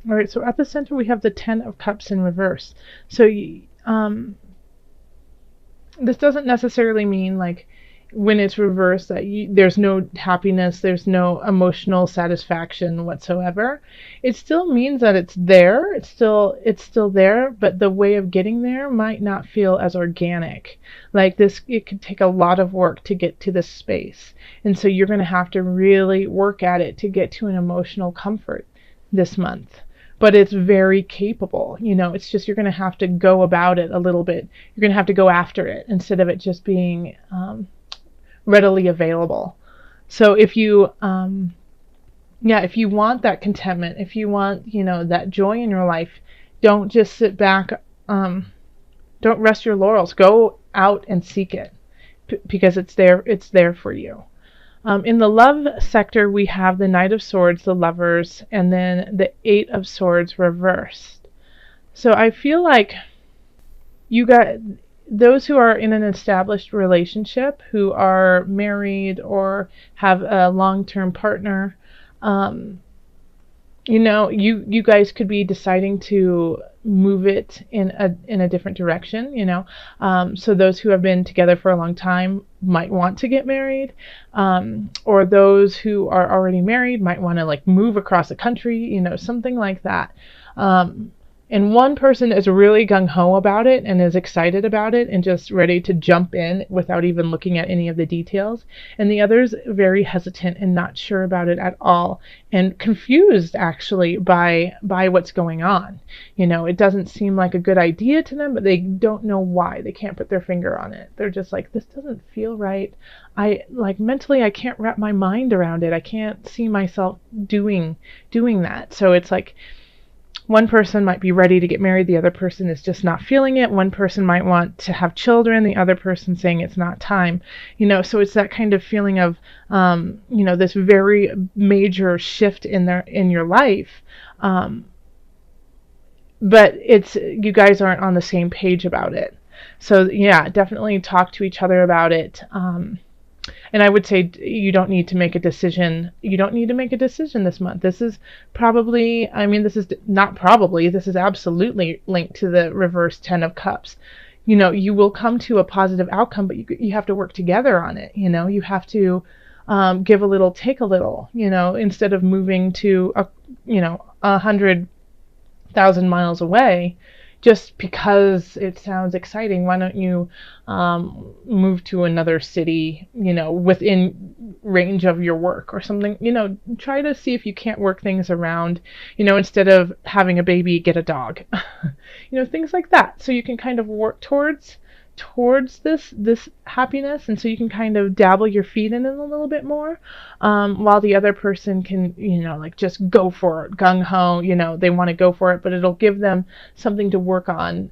All right, so at the center we have the Ten of Cups in reverse. So this doesn't necessarily mean like when it's reversed that there's no happiness, there's no emotional satisfaction whatsoever. It still means that it's there. It's still there, but the way of getting there might not feel as organic. Like this, it could take a lot of work to get to this space, and so you're going to have to really work at it to get to an emotional comfort this month. But it's very capable. It's just you're going to have to go about it a little bit. You're going to have to go after it instead of it just being readily available. So if you if you want that contentment, if you want that joy in your life, don't just sit back, don't rest your laurels. Go out and seek it, because it's there for you. In the love sector, we have the Knight of Swords, the Lovers, and then the Eight of Swords reversed. So I feel like you got those who are in an established relationship, who are married or have a long-term partner. You guys could be deciding to move it in a different direction. So those who have been together for a long time might want to get married, or those who are already married might want to like move across the country. Something like that. And one person is really gung-ho about it and is excited about it and just ready to jump in without even looking at any of the details. And the other's very hesitant and not sure about it at all, and confused actually by what's going on. It doesn't seem like a good idea to them, but they don't know why. They can't put their finger on it. They're just like, this doesn't feel right. Mentally I can't wrap my mind around it. I can't see myself doing that. So it's like, one person might be ready to get married, the other person is just not feeling it. One person might want to have children, the other person saying it's not time. So it's that kind of feeling of, this very major shift in your life. But you guys aren't on the same page about it. So yeah, definitely talk to each other about it. And I would say you don't need to make a decision. You don't need to make a decision this month. This is probably, this is not probably, this is absolutely linked to the reverse Ten of Cups. You will come to a positive outcome, but you have to work together on it. You have to give a little, take a little, instead of moving to 100,000 miles away. Just because it sounds exciting, why don't you move to another city, within range of your work or something? Try to see if you can't work things around, instead of having a baby, get a dog, things like that. So you can kind of work towards this happiness, and so you can kind of dabble your feet in it a little bit more, while the other person can just go for it, gung-ho. They want to go for it, but it'll give them something to work on,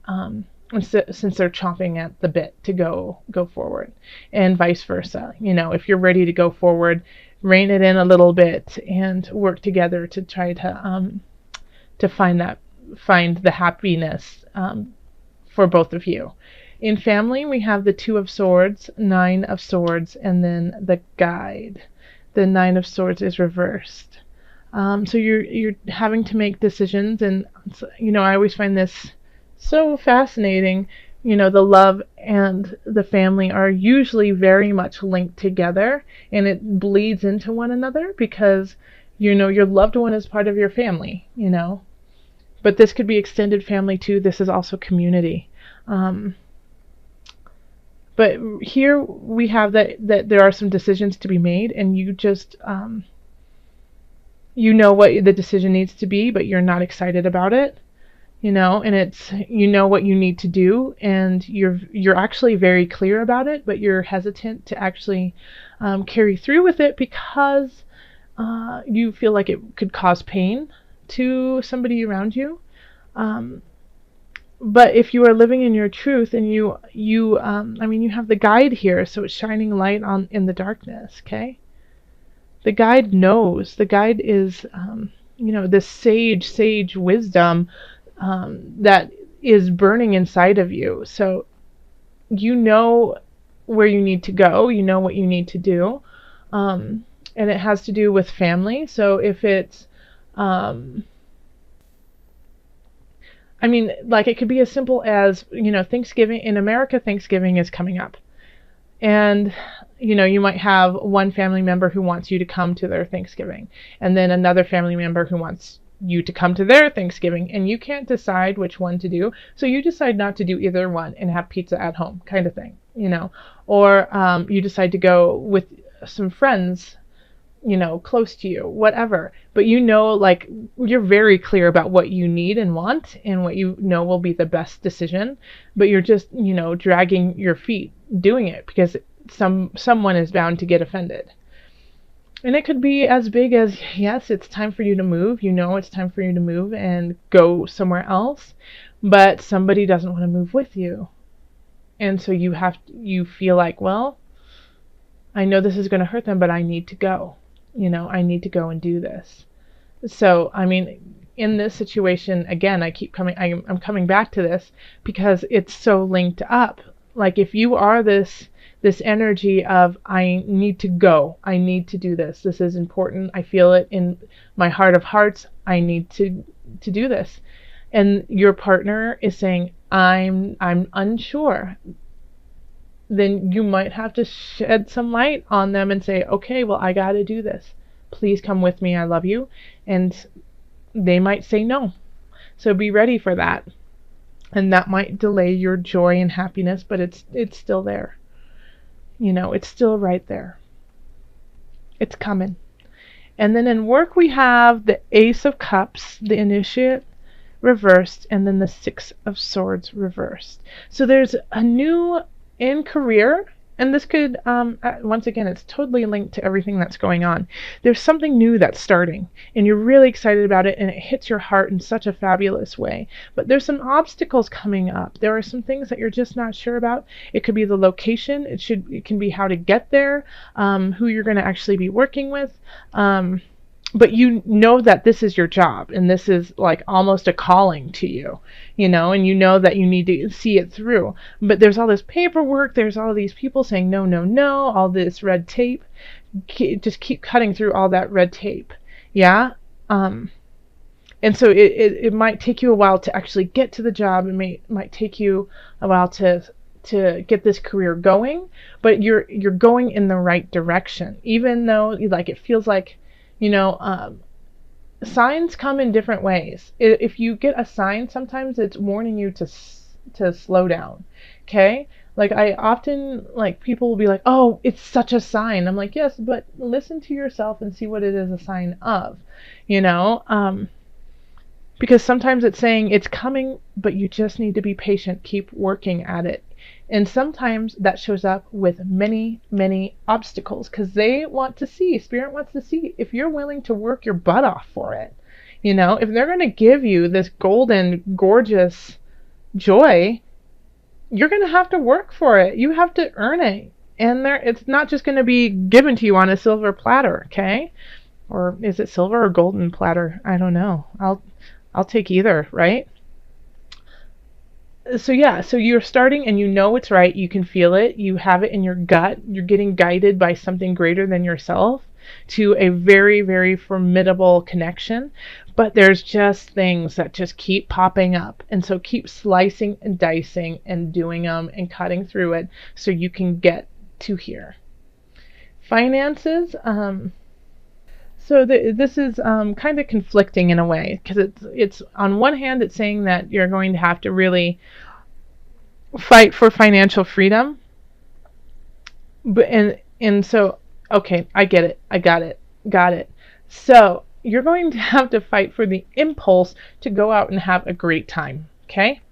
since they're chomping at the bit to go forward, and vice versa. If you're ready to go forward, rein it in a little bit and work together to try to find the happiness for both of you. In family, we have the Two of Swords, Nine of Swords, and then the Guide. The Nine of Swords is reversed. So you're having to make decisions, and I always find this so fascinating. The love and the family are usually very much linked together, and it bleeds into one another because your loved one is part of your family. But this could be extended family too. This is also community. But here we have that there are some decisions to be made, and you just, what the decision needs to be, but you're not excited about it, and it's, what you need to do, and you're actually very clear about it, but you're hesitant to actually carry through with it because you feel like it could cause pain to somebody around you. But if you are living in your truth, and you have the Guide here, so it's shining light in the darkness. Okay, the Guide knows. The Guide is, this sage wisdom that is burning inside of you. So where you need to go. What you need to do, and it has to do with family. So if it's I mean, like it could be as simple as, Thanksgiving in America, Thanksgiving is coming up. And, you might have one family member who wants you to come to their Thanksgiving, and then another family member who wants you to come to their Thanksgiving, and you can't decide which one to do. So you decide not to do either one and have pizza at home, kind of thing, or you decide to go with some friends, close to you, whatever. But like you're very clear about what you need and want and what will be the best decision, but you're just, dragging your feet doing it because someone is bound to get offended. And it could be as big as, yes, it's time for you to move. It's time for you to move and go somewhere else, but somebody doesn't want to move with you. And so you feel like, well, I know this is going to hurt them, but I need to go. I need to go and do this. So, I mean, in this situation, again, I'm coming back to this because it's so linked up. Like if you are this energy of, I need to go, I need to do this, this is important, I feel it in my heart of hearts, I need to do this. And your partner is saying, I'm unsure, then you might have to shed some light on them and say, okay, well, I got to do this. Please come with me. I love you. And they might say no. So be ready for that. And that might delay your joy and happiness, but it's still there. It's still right there. It's coming. And then in work, we have the Ace of Cups, the Initiate reversed, and then the Six of Swords reversed. So there's a new in career, and this could, once again, it's totally linked to everything that's going on. There's something new that's starting, and you're really excited about it, and it hits your heart in such a fabulous way. But there's some obstacles coming up. There are some things that you're just not sure about. It could be the location. It can be how to get there, who you're going to actually be working with. But that this is your job and this is like almost a calling to you, and that you need to see it through. But there's all this paperwork, there's all these people saying no, no, no, all this red tape. Just keep cutting through all that red tape. Yeah. And so it might take you a while to actually get to the job. It might take you a while to get this career going, but you're going in the right direction, even though like it feels like, signs come in different ways. If you get a sign, sometimes it's warning you to slow down. Okay? Like I often, like people will be like, oh, it's such a sign. I'm like, yes, but listen to yourself and see what it is a sign of, because sometimes it's saying it's coming, but you just need to be patient, keep working at it. And sometimes that shows up with many, many obstacles because they want to see, Spirit wants to see if you're willing to work your butt off for it. If they're going to give you this golden, gorgeous joy, you're going to have to work for it. You have to earn it. And it's not just going to be given to you on a silver platter, okay? Or is it silver or golden platter? I don't know. I'll take either, right? So yeah, so you're starting and it's right. You can feel it. You have it in your gut. You're getting guided by something greater than yourself to a very, very formidable connection. But there's just things that just keep popping up. And so keep slicing and dicing and doing them and cutting through it so you can get to here. Finances, so this is kind of conflicting in a way because it's on one hand it's saying that you're going to have to really fight for financial freedom, but and so okay, I get it, I got it. So you're going to have to fight for the impulse to go out and have a great time. Okay,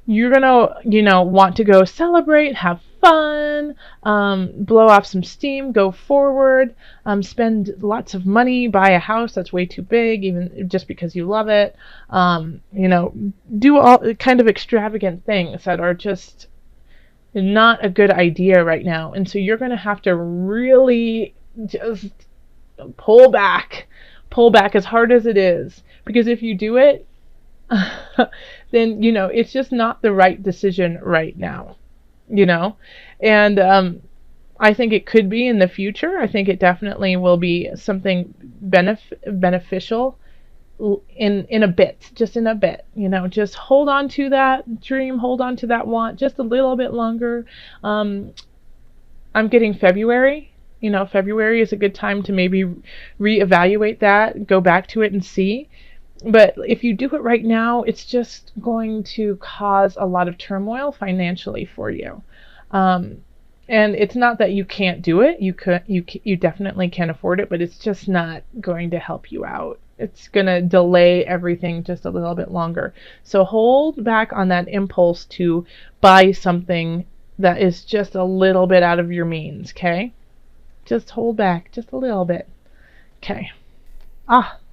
you're gonna want to go celebrate, have fun, blow off some steam, go forward, spend lots of money, buy a house that's way too big, even just because you love it, do all kind of extravagant things that are just not a good idea right now. And so you're going to have to really just pull back as hard as it is, because if you do it, then, it's just not the right decision right now. And I think it could be in the future. I think it definitely will be something beneficial in a bit, just in a bit, just hold on to that dream, hold on to that want just a little bit longer. I'm getting February. February is a good time to maybe reevaluate that, go back to it and see. But if you do it right now, it's just going to cause a lot of turmoil financially for you. Um, and it's not that you can't do it. You definitely can afford it, but it's just not going to help you out. It's going to delay everything just a little bit longer. So hold back on that impulse to buy something that is just a little bit out of your means, okay? Just hold back just a little bit. Okay.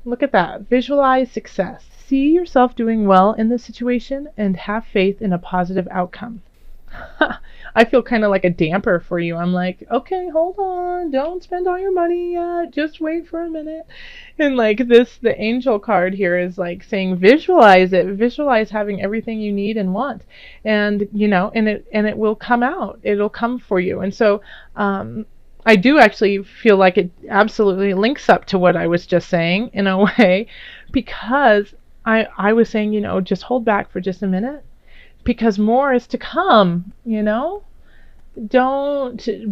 Look at that. Visualize success. See yourself doing well in this situation and have faith in a positive outcome. I feel kind of like a damper for you. I'm like, okay, hold on. Don't spend all your money yet. Just wait for a minute. And like this, the angel card here is like saying, visualize it. Visualize having everything you need and want. And, and it will come out. It'll come for you. And so, I do actually feel like it absolutely links up to what I was just saying in a way, because I was saying, just hold back for just a minute, because more is to come. Don't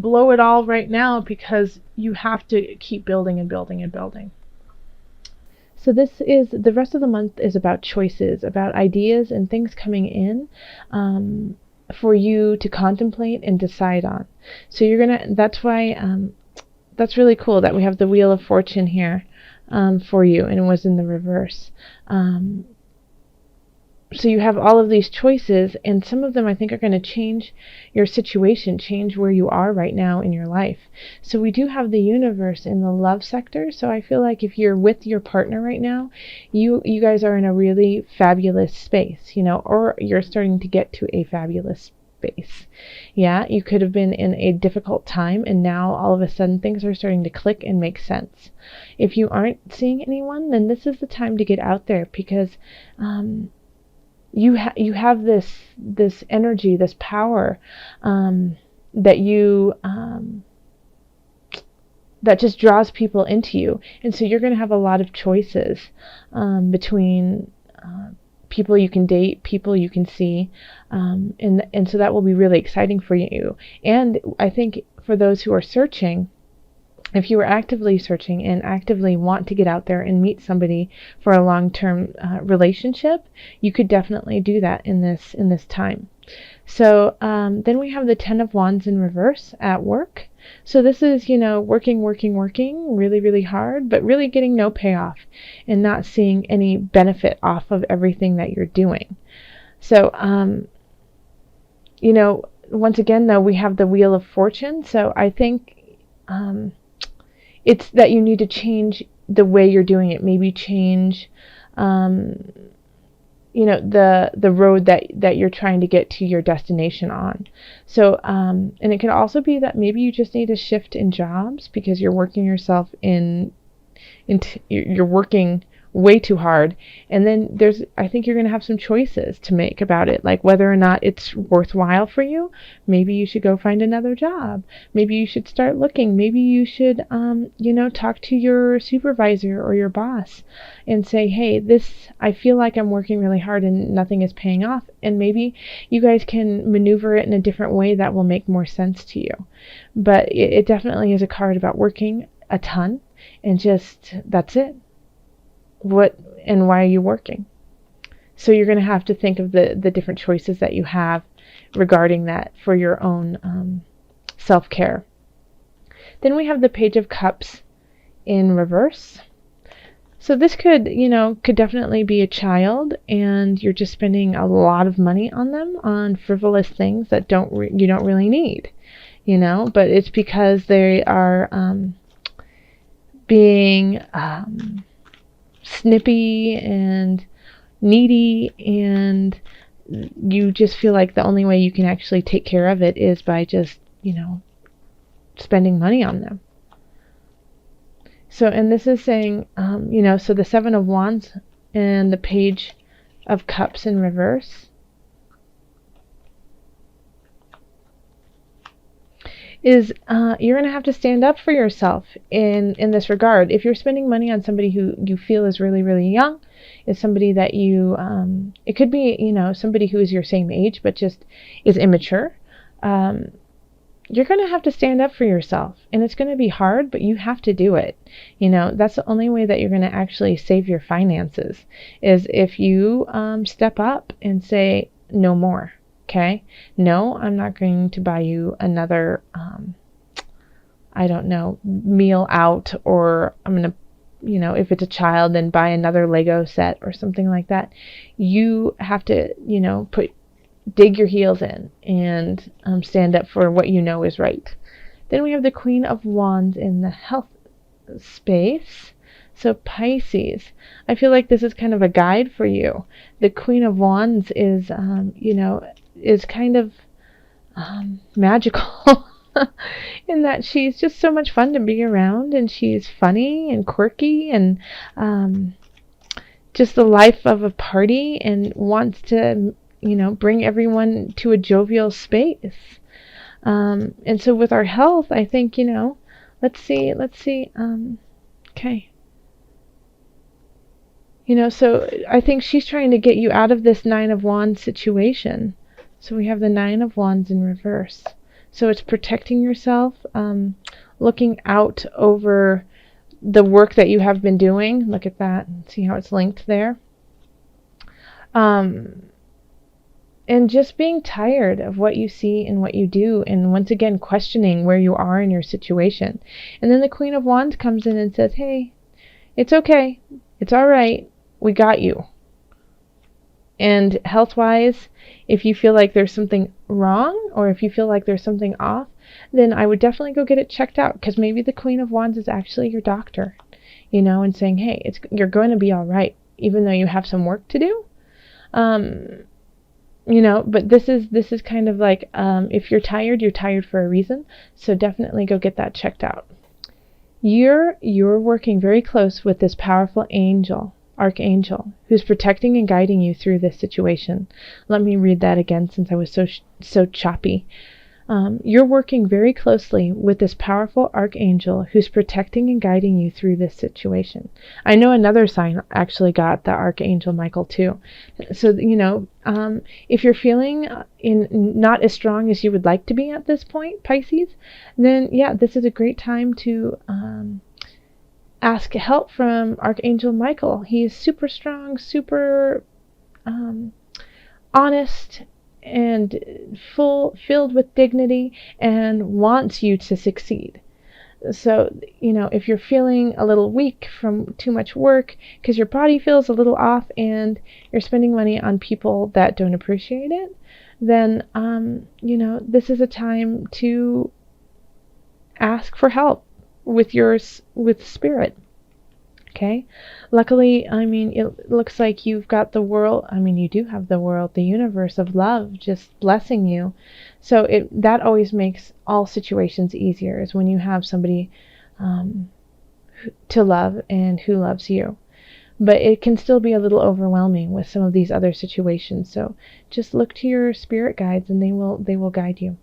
blow it all right now, because you have to keep building and building and building. So the rest of the month is about choices, about ideas and things coming in for you to contemplate and decide on. So that's why, that's really cool that we have the Wheel of Fortune here for you, and it was in the reverse. So you have all of these choices, and some of them I think are going to change your situation, change where you are right now in your life. So we do have the universe in the love sector. So I feel like if you're with your partner right now, you guys are in a really fabulous space, or you're starting to get to a fabulous space. Yeah, you could have been in a difficult time, and now all of a sudden things are starting to click and make sense. If you aren't seeing anyone, then this is the time to get out there, because you have this energy, this power that that just draws people into you, and so you're going to have a lot of choices between people you can date, people you can see, and so that will be really exciting for you. And I think for those who are searching, if you are actively searching and actively want to get out there and meet somebody for a long-term relationship, you could definitely do that in this time. So then we have the Ten of Wands in reverse at work. So this is, working really, really hard, but really getting no payoff and not seeing any benefit off of everything that you're doing. So, once again, though, we have the Wheel of Fortune. So I think it's that you need to change the way you're doing it. Maybe change, the road that you're trying to get to your destination on. So, and it can also be that maybe you just need a shift in jobs, because you're working yourself you're working way too hard, and then I think you're going to have some choices to make about it, like whether or not it's worthwhile for you. Maybe you should go find another job. Maybe you should start looking. Maybe you should talk to your supervisor or your boss and say, hey, I feel like I'm working really hard and nothing is paying off, and maybe you guys can maneuver it in a different way that will make more sense to you. But it definitely is a card about working a ton, and just that's it. What and why are you working? So you're going to have to think of the different choices that you have regarding that for your own self-care. Then we have the Page of Cups in reverse. So this could definitely be a child, and you're just spending a lot of money on them, on frivolous things that you don't really need, but it's because they are being snippy and needy, and you just feel like the only way you can actually take care of it is by just spending money on them. So, and this is saying so the Seven of Wands and the Page of Cups in reverse, is you're going to have to stand up for yourself in this regard. If you're spending money on somebody who you feel is really, really young, is somebody that you, it could be, somebody who is your same age, but just is immature, you're going to have to stand up for yourself. And it's going to be hard, but you have to do it. That's the only way that you're going to actually save your finances, is if you step up and say, no more. Okay? No, I'm not going to buy you another, I don't know, meal out, or I'm going to, if it's a child, then buy another Lego set or something like that. You have to, dig your heels in and stand up for what you know is right. Then we have the Queen of Wands in the health space. So Pisces, I feel like this is kind of a guide for you. The Queen of Wands is, is kind of magical in that she's just so much fun to be around, and she's funny and quirky and just the life of a party, and wants to, bring everyone to a jovial space. And so with our health, I think, let's see, okay. So I think she's trying to get you out of this Nine of Wands situation. So we have the Nine of Wands in reverse. So it's protecting yourself, looking out over the work that you have been doing. Look at that. See how it's linked there? And just being tired of what you see and what you do, and once again questioning where you are in your situation. And then the Queen of Wands comes in and says, hey, it's okay. It's all right. We got you. And health-wise, if you feel like there's something wrong, or if you feel like there's something off, then I would definitely go get it checked out, because maybe the Queen of Wands is actually your doctor, and saying, hey, you're going to be all right, even though you have some work to do. But this is kind of like, if you're tired for a reason. So definitely go get that checked out. You're working very close with this powerful archangel, who's protecting and guiding you through this situation. Let me read that again, since I was so choppy. You're working very closely with this powerful archangel who's protecting and guiding you through this situation. I know another sign actually got the Archangel Michael too. So, if you're feeling not as strong as you would like to be at this point, Pisces, then yeah, this is a great time to ask help from Archangel Michael. He is super strong, super honest, and filled with dignity, and wants you to succeed. So, if you're feeling a little weak from too much work, because your body feels a little off and you're spending money on people that don't appreciate it, then, this is a time to ask for help with spirit. Okay. Luckily, it looks like you've got the world. You do have the world, the universe of love just blessing you. So that always makes all situations easier, is when you have somebody to love and who loves you. But it can still be a little overwhelming with some of these other situations. So just look to your spirit guides, and they will guide you.